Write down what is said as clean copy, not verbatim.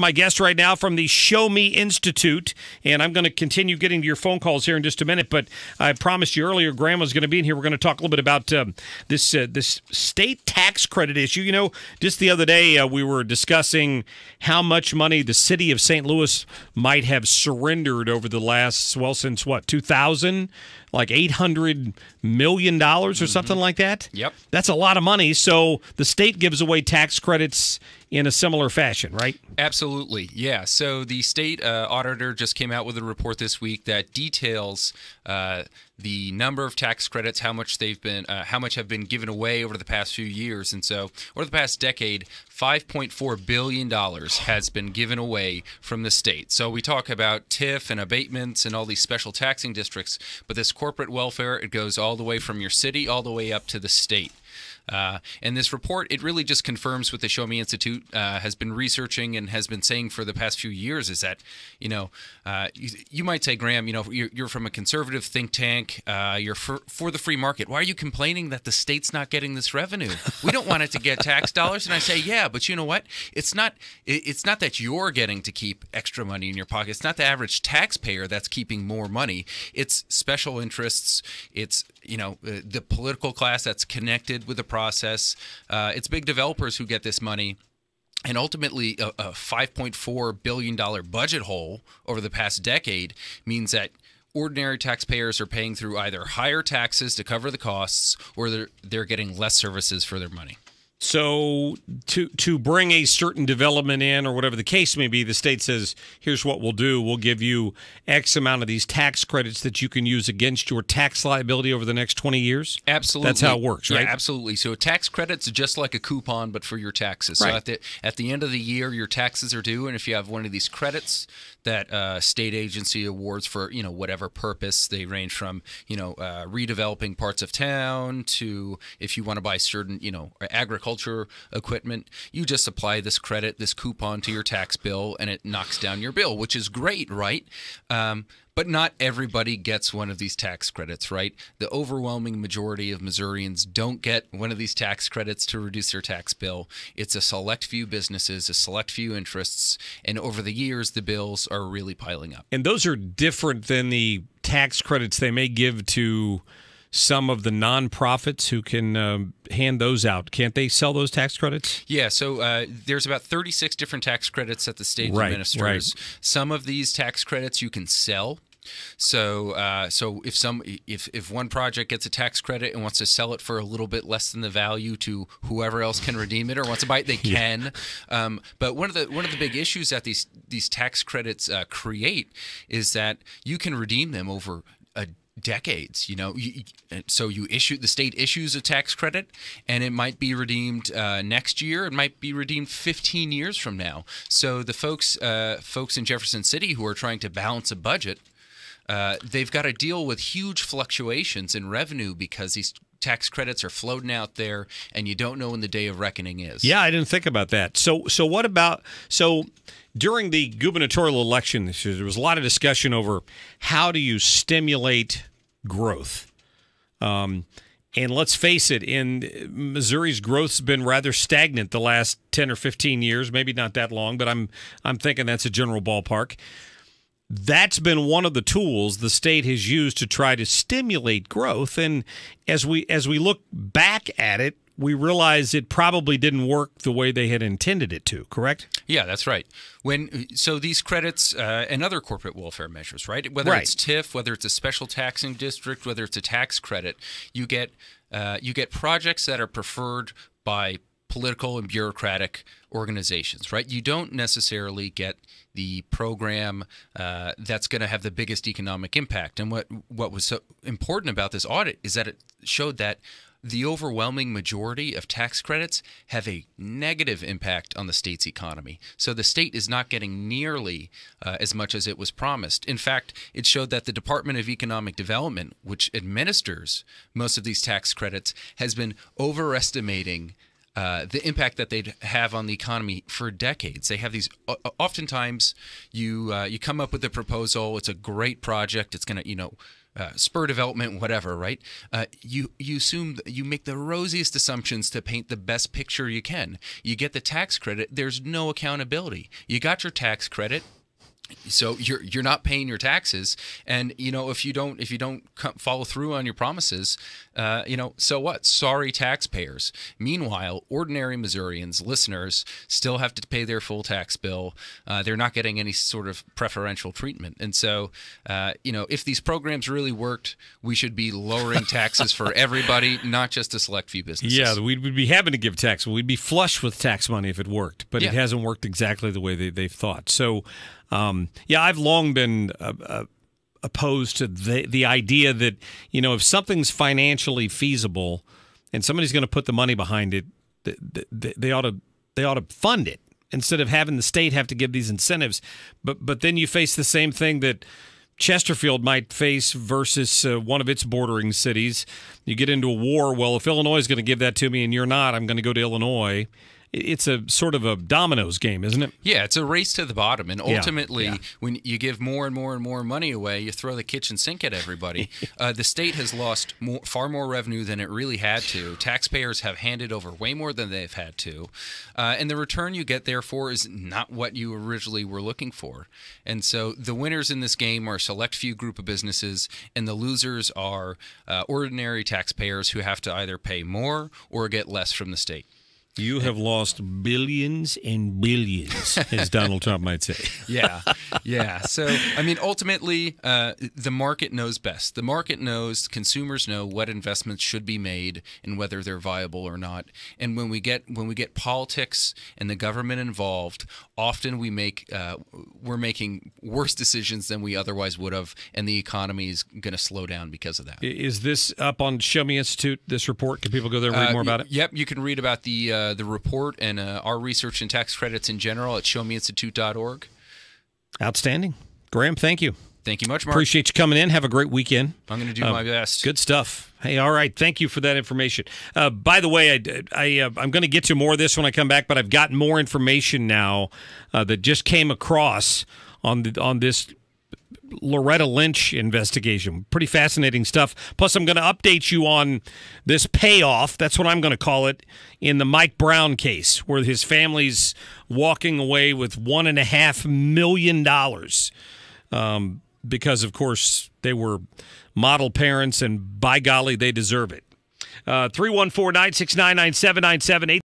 my guest right now from the Show Me Institute, and I'm going to continue getting to your phone calls here in just a minute, but I promised you earlier Graham was going to be in here. We're going to talk a little bit about this state tax credit issue. You know, just the other day we were discussing how much money the city of St. Louis might have surrendered over the last, well, since what, 2000? Like $800 million or something like that? Yep. That's a lot of money. So the state gives away tax credits in a similar fashion, right? Absolutely, yeah. So the state auditor just came out with a report this week that details the number of tax credits, how much have been given away over the past few years, and so over the past decade, $5.4 billion has been given away from the state. So we talk about TIF and abatements and all these special taxing districts, but this corporate welfare, it goes all the way from your city all the way up to the state. And this report, it really just confirms what the Show Me Institute has been researching and has been saying for the past few years is that, you might say, Graham, you're from a conservative think tank. You're for the free market. Why are you complaining that the state's not getting this revenue? We don't want it to get tax dollars. And I say, yeah, but you know what? It's not that you're getting to keep extra money in your pocket. It's not the average taxpayer that's keeping more money. It's special interests. It's the political class that's connected with the process. It's big developers who get this money. And ultimately, a $5.4 billion budget hole over the past decade means that ordinary taxpayers are paying through either higher taxes to cover the costs or they're getting less services for their money. So to bring a certain development in or whatever the case may be, the state says, here's what we'll do. We'll give you X amount of these tax credits that you can use against your tax liability over the next 20 years? Absolutely. That's how it works, right? Yeah, absolutely. So a tax credit's just like a coupon, but for your taxes. Right. So at the end of the year, your taxes are due, and if you have one of these credits that state agency awards for, whatever purpose, they range from, redeveloping parts of town to if you want to buy certain, agriculture equipment, you just apply this credit, this coupon to your tax bill, and it knocks down your bill, which is great, right? But not everybody gets one of these tax credits, right? The overwhelming majority of Missourians don't get one of these tax credits to reduce their tax bill. It's a select few businesses, a select few interests, and over the years, the bills are really piling up. And those are different than the tax credits they may give to some of the nonprofits who can hand those out. Can't they sell those tax credits? Yeah, so there's about 36 different tax credits that the state administers. Right. Some of these tax credits you can sell. So if one project gets a tax credit and wants to sell it for a little bit less than the value to whoever else can redeem it or wants to buy it, they can. But one of the big issues that these tax credits create is that you can redeem them over decades. So the state issues a tax credit, and it might be redeemed next year. It might be redeemed 15 years from now. So the folks in Jefferson City who are trying to balance a budget, they've got to deal with huge fluctuations in revenue because these tax credits are floating out there, and you don't know when the day of reckoning is. Yeah, I didn't think about that. So what about during the gubernatorial election this year, there was a lot of discussion over how do you stimulate growth. And let's face it, Missouri's growth's been rather stagnant the last 10 or 15 years, maybe not that long, but I'm thinking that's a general ballpark. That's been one of the tools the state has used to try to stimulate growth. And as we look back at it, we realize it probably didn't work the way they had intended it to, correct? Yeah, that's right. So these credits and other corporate welfare measures, right? Whether it's TIF, whether it's a special taxing district, whether it's a tax credit, you get projects that are preferred by political and bureaucratic organizations, right? You don't necessarily get the program that's going to have the biggest economic impact. And what was so important about this audit is that it showed that the overwhelming majority of tax credits have a negative impact on the state's economy. So the state is not getting nearly as much as it was promised. In fact, it showed that the Department of Economic Development, which administers most of these tax credits, has been overestimating the impact that they'd have on the economy for decades. They have these. Oftentimes, you come up with a proposal. It's a great project. It's going to, spur development, whatever, right? You assume you make the rosiest assumptions to paint the best picture you can. You get the tax credit. There's no accountability. You got your tax credit. So you're not paying your taxes, and if you don't follow through on your promises, so what? Sorry, taxpayers. Meanwhile, ordinary Missourians, listeners, still have to pay their full tax bill. They're not getting any sort of preferential treatment, and so if these programs really worked, we should be lowering taxes for everybody, not just a select few businesses. Yeah, we'd be having to give tax. We'd be flush with tax money if it worked, but it hasn't worked exactly the way they've thought. So. I've long been opposed to the idea that, if something's financially feasible and somebody's going to put the money behind it, they ought to fund it instead of having the state have to give these incentives. But then you face the same thing that Chesterfield might face versus one of its bordering cities. You get into a war. Well, if Illinois is going to give that to me and you're not, I'm going to go to Illinois. It's a sort of a dominoes game, isn't it? Yeah, it's a race to the bottom. And ultimately, when you give more and more and more money away, you throw the kitchen sink at everybody. The state has lost far more revenue than it really had to. Taxpayers have handed over way more than they've had to. And the return you get, therefore, is not what you originally were looking for. And so the winners in this game are a select few group of businesses, and the losers are ordinary taxpayers who have to either pay more or get less from the state. You have lost billions and billions, as Donald Trump might say. Yeah. So, ultimately, the market knows best. The market knows, consumers know what investments should be made and whether they're viable or not. And when we get politics and the government involved, often we're making worse decisions than we otherwise would have, and the economy is going to slow down because of that. Is this up on Show Me Institute, this report? Can people go there and read more about it? Yep, you can read about the report and our research in tax credits in general at showmeinstitute.org. Outstanding. Graham, thank you. Thank you much, Mark. Appreciate you coming in. Have a great weekend. I'm going to do my best. Good stuff. Hey, all right. Thank you for that information. By the way, I'm going to get to more of this when I come back, but I've gotten more information now that just came across on this Loretta Lynch investigation. Pretty fascinating stuff. Plus, I'm going to update you on this payoff. That's what I'm going to call it in the Mike Brown case, where his family's walking away with $1.5 million because, of course, they were model parents, and by golly, they deserve it. 314-969-9797.